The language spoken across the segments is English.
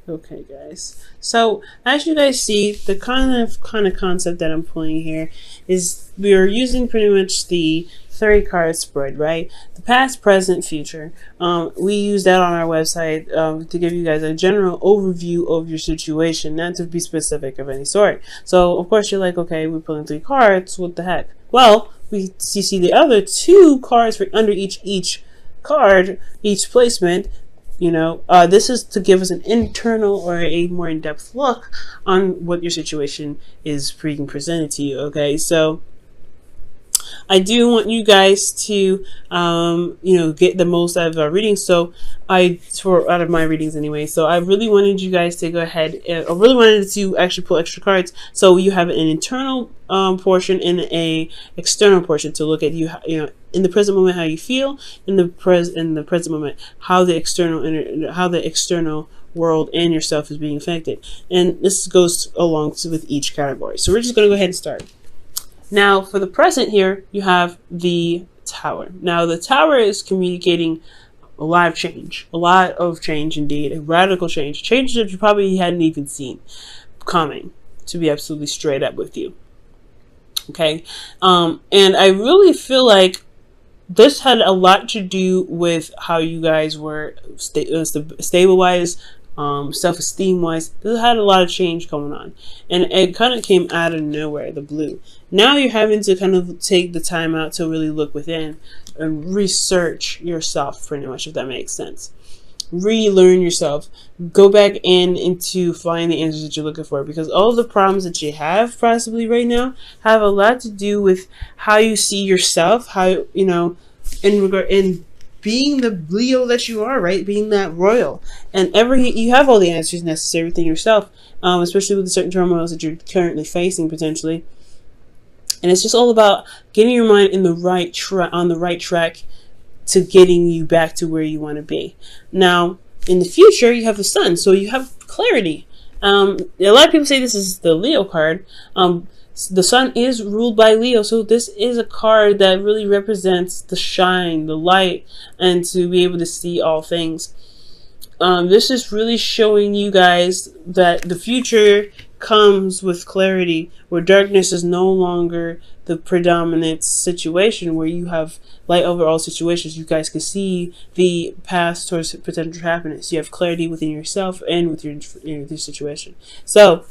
Okay, guys. So as you guys see, the kind of concept that I'm pulling here is we are using pretty much the 30 card spread, right? The past, present, future. We use that on our website to give you guys a general overview of your situation, not to be specific of any sort. So of course you're like, okay, we're pulling 3 cards. What the heck? Well, you see the other 2 cards for under each card, each placement. This is to give us an internal or a more in-depth look on what your situation is being presented to you. Okay, so I do want you guys to, get the most out of our readings. So out of my readings anyway. So I really wanted you guys to go ahead. I really wanted to actually pull extra cards. So you have an internal portion and a external portion to look at in the present moment how you feel, in the present moment how the external world and yourself is being affected. And this goes along with each category. So we're just going to go ahead and start. Now, for the present here, you have the Tower. Now, the Tower is communicating a lot of change indeed, a radical change that you probably hadn't even seen coming, to be absolutely straight up with you. Okay, and I really feel like this had a lot to do with how you guys were stable-wise, self-esteem wise. This had a lot of change going on, and it kind of came out of nowhere, the blue. Now you're having to kind of take the time out to really look within and research yourself, pretty much, if that makes sense. Relearn yourself, go back into find the answers that you're looking for, because all the problems that you have possibly right now have a lot to do with how you see yourself, how in being the Leo that you are, right? Being that royal. And you have all the answers necessary within yourself, especially with the certain turmoils that you're currently facing potentially. And it's just all about getting your mind in the on the right track to getting you back to where you want to be. Now, in the future, you have the Sun, so you have clarity. A lot of people say this is the Leo card. The Sun is ruled by Leo, so this is a card that really represents the shine, the light, and to be able to see all things. This is really showing you guys that the future comes with clarity, where darkness is no longer the predominant situation, where you have light over all situations. You guys can see the path towards potential happiness. You have clarity within yourself and with your situation. So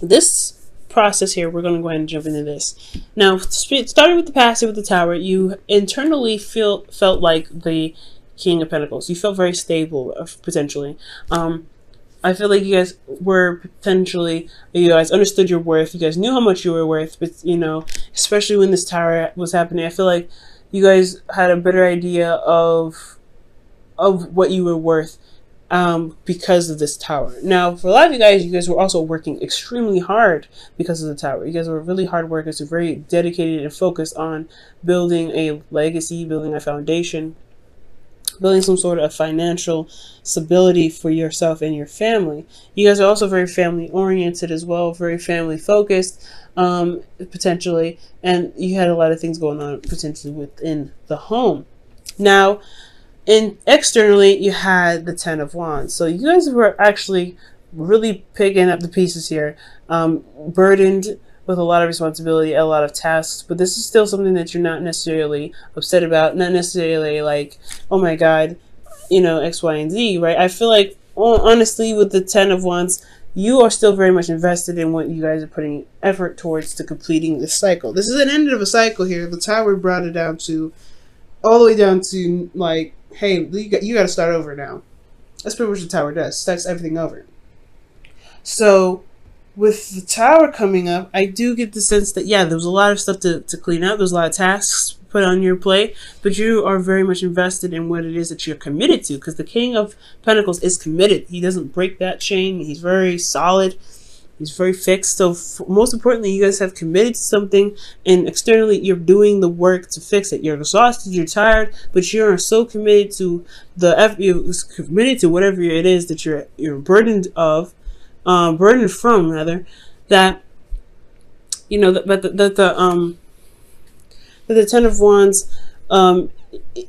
this process here, we're going to go ahead and jump into this. Now, starting with the past, with the Tower, you internally felt like the King of Pentacles. You felt very stable, potentially. I feel like you guys understood your worth. You guys knew how much you were worth, but especially when this Tower was happening, I feel like you guys had a better idea of what you were worth because of this Tower. Now, for a lot of you guys were also working extremely hard because of the Tower. You guys were really hard workers, very dedicated and focused on building a legacy, building a foundation, building some sort of financial stability for yourself and your family. You guys are also very family oriented as well, very family focused, potentially, and you had a lot of things going on potentially within the home. Now, externally, you had the 10 of Wands. So you guys were actually really picking up the pieces here, burdened with a lot of responsibility, a lot of tasks, but this is still something that you're not necessarily upset about, not necessarily like, oh my God, X, Y, and Z, right? I feel like, honestly, with the 10 of Wands, you are still very much invested in what you guys are putting effort towards to completing this cycle. This is an end of a cycle here. The Tower brought it down to, all the way down to, like, hey, you got to start over now. That's pretty much what the Tower does. Starts everything over. So with the Tower coming up, I do get the sense that, yeah, there was a lot of stuff to clean up. There's a lot of tasks put on your plate, but you are very much invested in what it is that you're committed to, because the King of Pentacles is committed. He doesn't break that chain. He's very solid. He's very fixed. So most importantly, you guys have committed to something, and externally you're doing the work to fix it. You're exhausted, you're tired, but you're so committed to whatever it is that you're burdened from, rather, that the 10 of Wands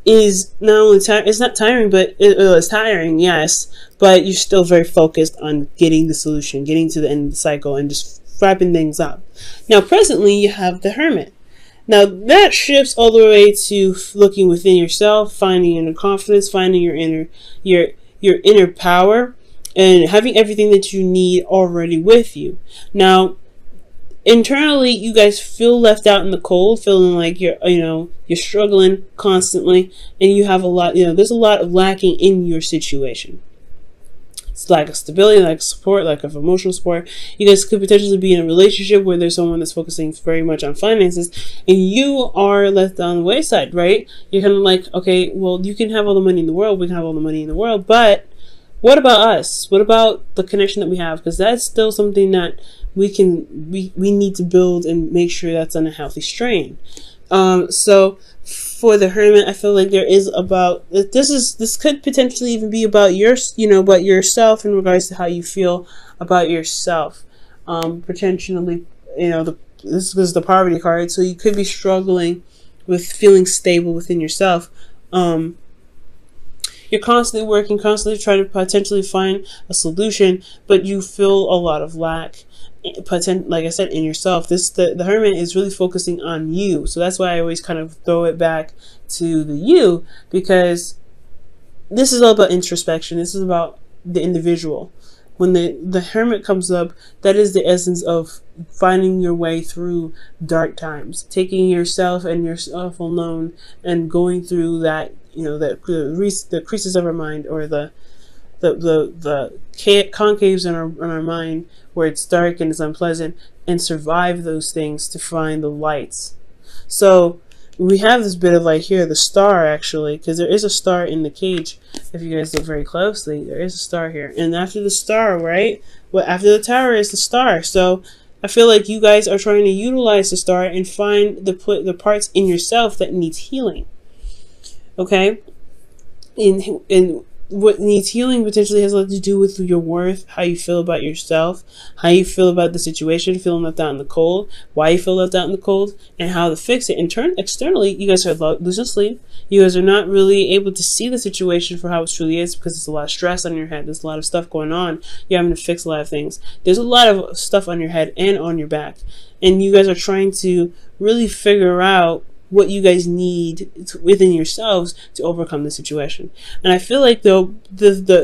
is not only tiring, it's not tiring, but it's tiring, yes, but you're still very focused on getting the solution, getting to the end of the cycle, and just wrapping things up. Now, presently, you have the Hermit. Now, that shifts all the way to looking within yourself, finding inner confidence, finding your inner power, and having everything that you need already with you. Now, internally, you guys feel left out in the cold, feeling like you're struggling constantly, and you have a lot, there's a lot of lacking in your situation. It's lack of stability, lack of support, lack of emotional support. You guys could potentially be in a relationship where there's someone that's focusing very much on finances, and you are left on the wayside, right? You're kind of like, okay, well, you can have all the money in the world, we can have all the money in the world, but what about us? What about the connection that we have? Because that's still something that we need to build and make sure that's on a healthy strain. So for the Hermit, I feel like this could potentially even be about about yourself in regards to how you feel about yourself. Potentially, this is the poverty card, so you could be struggling with feeling stable within yourself. You're constantly working, constantly trying to potentially find a solution, but you feel a lot of lack, like I said, in yourself. The Hermit is really focusing on you. So that's why I always kind of throw it back to the you, because this is all about introspection. This is about the individual. When the Hermit comes up, that is the essence of finding your way through dark times, taking yourself and yourself alone and going through that, the creases of our mind, or the concaves in our mind where it's dark and it's unpleasant, and survive those things to find the lights. So we have this bit of light here, the star, actually, because there is a star in the cage. If you guys look very closely, there is a star here. And after the star, right? Well, after the tower is the star. So I feel like you guys are trying to utilize the star and find the parts in yourself that needs healing. Okay? And what needs healing potentially has a lot to do with your worth, how you feel about yourself, how you feel about the situation, feeling left out in the cold, why you feel left out in the cold, and how to fix it. In turn, externally, you guys are losing sleep. You guys are not really able to see the situation for how it truly is, because there's a lot of stress on your head. There's a lot of stuff going on. You're having to fix a lot of things. There's a lot of stuff on your head and on your back. And you guys are trying to really figure out what you guys need within yourselves to overcome the situation. And I feel like the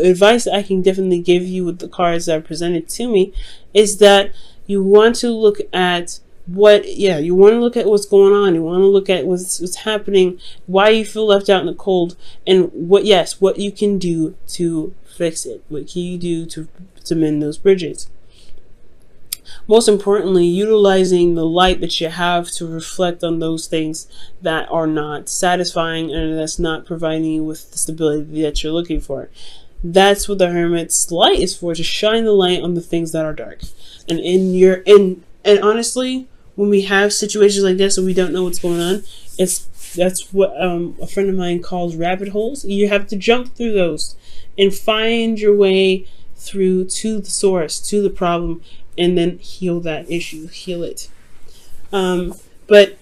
advice that I can definitely give you with the cards that are presented to me is that you want to look at you want to look at what's going on. You want to look at what's happening, why you feel left out in the cold, and what you can do to fix it. What can you do to mend those bridges? Most importantly, utilizing the light that you have to reflect on those things that are not satisfying and that's not providing you with the stability that you're looking for. That's what the Hermit's light is for, to shine the light on the things that are dark. And honestly, when we have situations like this and we don't know what's going on, that's what a friend of mine calls rabbit holes. You have to jump through those and find your way through to the source, to the problem, and then heal that issue, heal it. But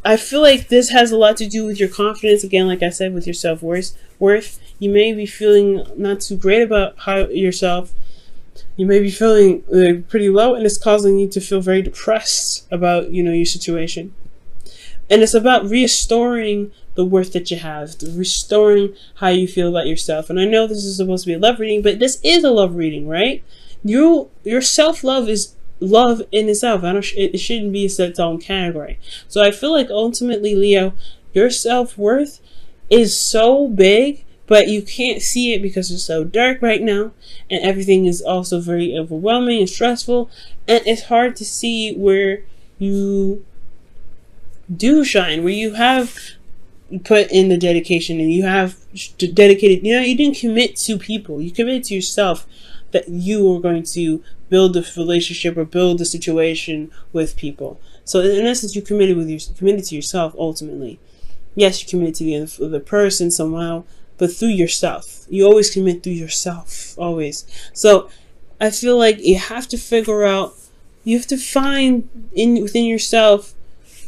I feel like this has a lot to do with your confidence. Again, like I said, with your self-worth. You may be feeling not too great about yourself. You may be feeling pretty low, and it's causing you to feel very depressed about, your situation. And it's about restoring the worth that you have, restoring how you feel about yourself. And I know this is supposed to be a love reading, but this is a love reading, right? Your self-love is love in itself. It shouldn't be its own category. So I feel like ultimately, Leo, your self-worth is so big, but you can't see it because it's so dark right now, and everything is also very overwhelming and stressful, and it's hard to see where you do shine, where you have put in the dedication and you have dedicated, you didn't commit to people, you committed to yourself, that you are going to build a relationship or build a situation with people. So in essence, you committed to yourself ultimately. Yes, you committed to the person somehow, but through yourself. You always commit through yourself, always. So I feel like you have to find within yourself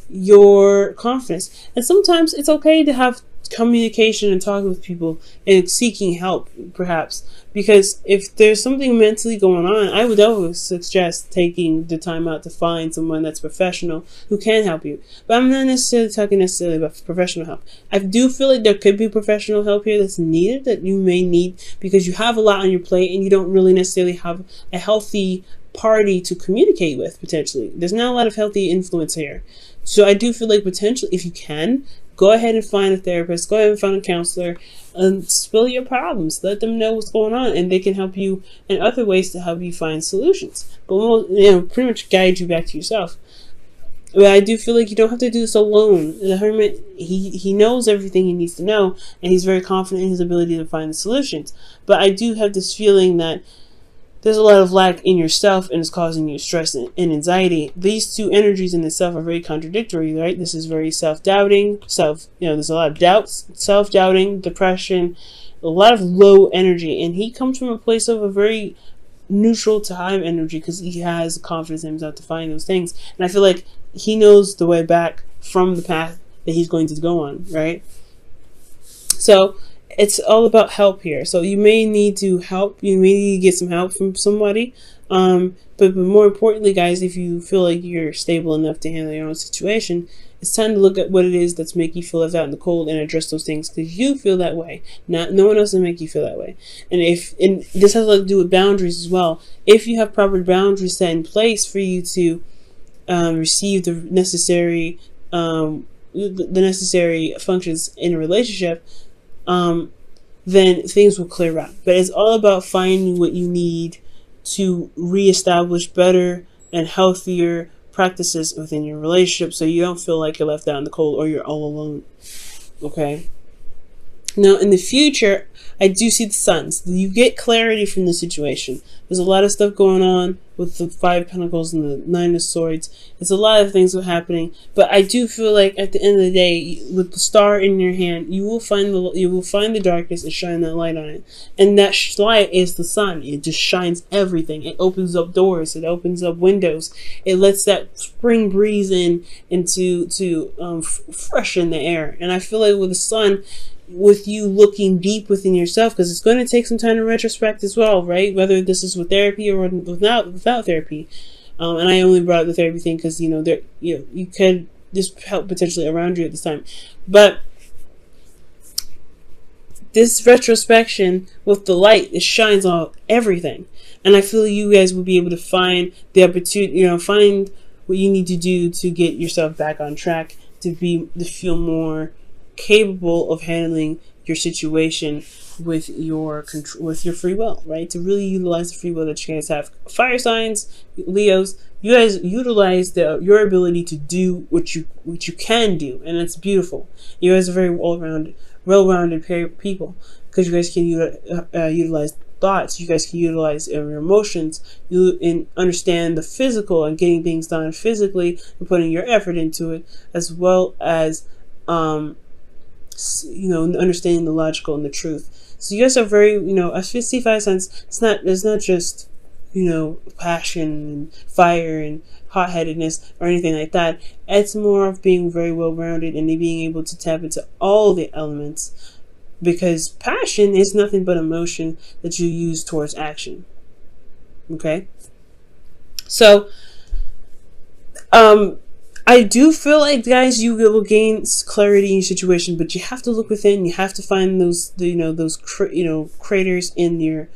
your confidence. And sometimes it's okay to have communication and talking with people and seeking help, perhaps, because if there's something mentally going on, I would always suggest taking the time out to find someone that's professional who can help you. But I'm not necessarily talking about professional help. I do feel like there could be professional help here that's needed, that you may need, because you have a lot on your plate and you don't really necessarily have a healthy party to communicate with. Potentially there's not a lot of healthy influence here, so I do feel like potentially, if you can, go ahead and find a therapist, go ahead and find a counselor, and spill your problems. Let them know what's going on, and they can help you in other ways to help you find solutions. But pretty much guide you back to yourself. But I do feel like you don't have to do this alone. The Hermit, he knows everything he needs to know, and he's very confident in his ability to find the solutions. But I do have this feeling that there's a lot of lack in yourself, and it's causing you stress and anxiety. These two energies in itself are very contradictory, right? This is very self-doubting, there's a lot of doubts, self-doubting, depression, a lot of low energy. And he comes from a place of a very neutral to high energy, because he has confidence in himself to find those things. And I feel like he knows the way back from the path that he's going to go on, right? So it's all about help here. So you may need to help. You may need to get some help from somebody. But more importantly, guys, if you feel like you're stable enough to handle your own situation, it's time to look at what it is that's making you feel left out in the cold and address those things, because you feel that way. No one else will make you feel that way. And this has to do with boundaries as well. If you have proper boundaries set in place for you to receive the necessary functions in a relationship, then things will clear up. But it's all about finding what you need to reestablish better and healthier practices within your relationship, so you don't feel like you're left out in the cold or you're all alone. Okay? Now, in the future, I do see the suns. You get clarity from the situation. There's a lot of stuff going on with the 5 of Pentacles and the 9 of Swords. It's a lot of things that are happening, but I do feel like at the end of the day, with the star in your hand, you will find the darkness and shine that light on it. And that light is the sun. It just shines everything. It opens up doors. It opens up windows. It lets that spring breeze in to freshen the air. And I feel like with the sun, with you looking deep within yourself, because it's going to take some time to retrospect as well, right? Whether this is with therapy or without therapy. And I only brought up the therapy thing because you could just help potentially around you at this time. But this retrospection with the light, it shines on everything. And I feel you guys will be able to find the opportunity, find what you need to do to get yourself back on track, to feel more capable of handling your situation with your free will, right? To really utilize the free will that you guys have. Fire signs, Leos, you guys utilize your ability to do what you can do, and it's beautiful. You guys are very well-rounded people, because you guys can utilize thoughts. You guys can utilize your emotions. You understand the physical and getting things done physically and putting your effort into it, as well as understanding the logical and the truth. So you guys are very, as 55 cents, it's not just, passion and fire and hot-headedness or anything like that. It's more of being very well-rounded and being able to tap into all the elements, because passion is nothing but emotion that you use towards action. Okay? So, I do feel like, guys, you will gain clarity in your situation, but you have to look within. You have to find those craters in your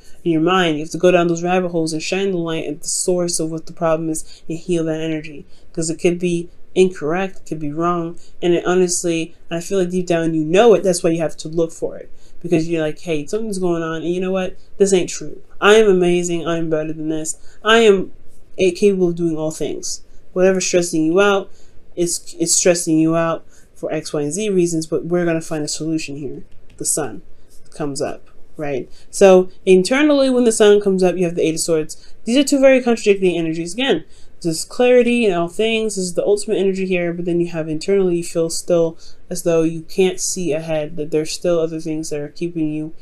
mind. You have to go down those rabbit holes and shine the light at the source of what the problem is and heal that energy, because it could be incorrect, it could be wrong, and I feel like deep down you know it. That's why you have to look for it, because you're like, hey, something's going on, and you know what? This ain't true. I am amazing. I am better than this. I am capable of doing all things. Whatever's stressing you out, it's stressing you out for X, Y, and Z reasons, but we're going to find a solution here. The sun comes up, right? So internally, when the sun comes up, you have the 8 of Swords. These are two very contradicting energies. Again, there's clarity in all things. This is the ultimate energy here, but then you have internally, you feel still as though you can't see ahead, that there's still other things that are keeping you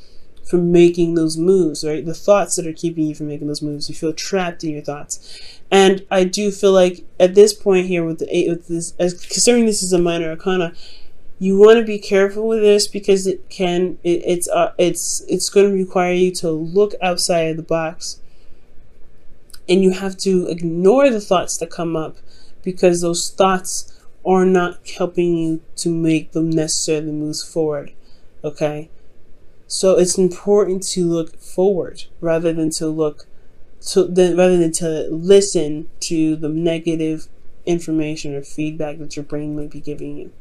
from making those moves, right? The thoughts that are keeping you from making those moves. You feel trapped in your thoughts. And I do feel like at this point here with the 8, considering this is a minor arcana, You want to be careful with this because it's going to require you to look outside of the box, and you have to ignore the thoughts that come up because those thoughts are not helping you to make the necessary moves forward. Okay, so it's important to look forward rather than to listen to the negative information or feedback that your brain might be giving you.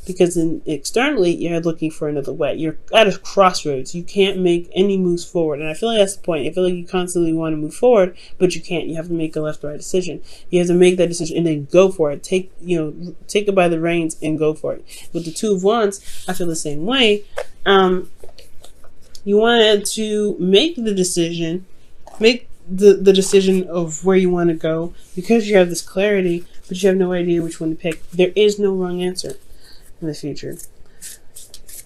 Because externally, you're looking for another way. You're at a crossroads. You can't make any moves forward. And I feel like that's the point. I feel like you constantly want to move forward, but you can't. You have to make a left or right decision. You have to make that decision and then go for it. Take it by the reins and go for it. With the Two of Wands, I feel the same way. You wanted to make the decision, make the decision of where you want to go because you have this clarity, but you have no idea which one to pick. There is no wrong answer in the future.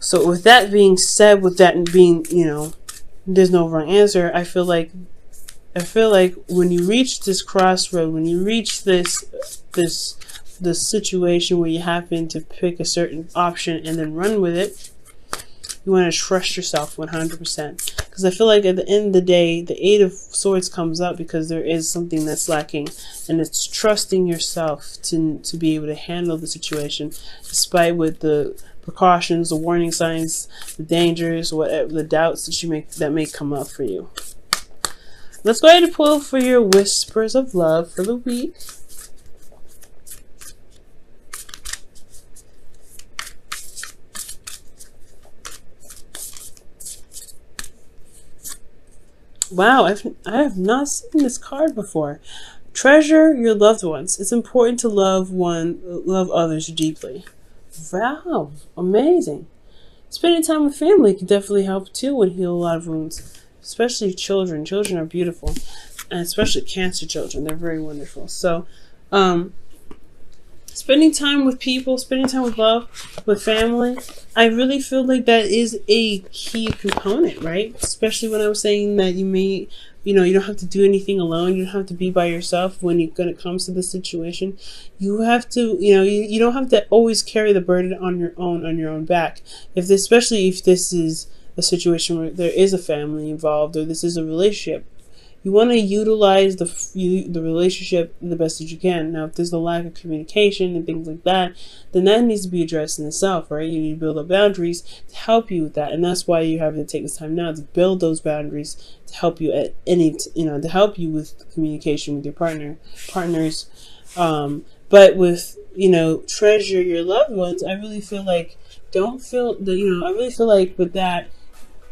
So with that being said, with that being, there's no wrong answer, I feel like when you reach this crossroad, when you reach this situation where you happen to pick a certain option and then run with it, you want to trust yourself 100%. Because I feel like at the end of the day, the Eight of Swords comes up because there is something that's lacking. And it's trusting yourself to be able to handle the situation, despite with the precautions, the warning signs, the dangers, whatever, the doubts that may come up for you. Let's go ahead and pull for your whispers of love for the week. Wow, I have not seen this card before. Treasure your loved ones. It's important to love others deeply. Wow, amazing. Spending time with family can definitely help too and heal a lot of wounds, especially children. Children are beautiful, and especially Cancer children. They're very wonderful. So, spending time with people, spending time with love, with family, I really feel like that is a key component, right? Especially when I was saying that you don't have to do anything alone. You don't have to be by yourself when it comes to this situation. You have to, you don't have to always carry the burden on your own back. Especially if this is a situation where there is a family involved or this is a relationship. You want to utilize the relationship the best that you can. Now, if there's a lack of communication and things like that, then that needs to be addressed in itself, right? You need to build up boundaries to help you with that, and that's why you have to take this time now to build those boundaries to help you to help you with communication with your partners. But with treasure your loved ones, I really feel like I really feel like with that,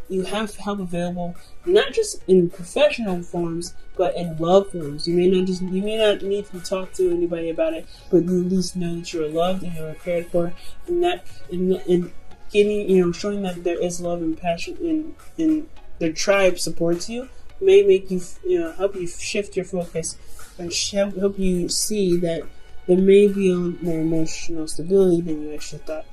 you have help available, not just in professional forms, but in love forms. You may not need to talk to anybody about it, but you at least know that you're loved and you're cared for, and that in getting, showing that there is love and passion and the tribe supports you may make you, help you shift your focus and help you see that there may be more emotional stability than you actually thought.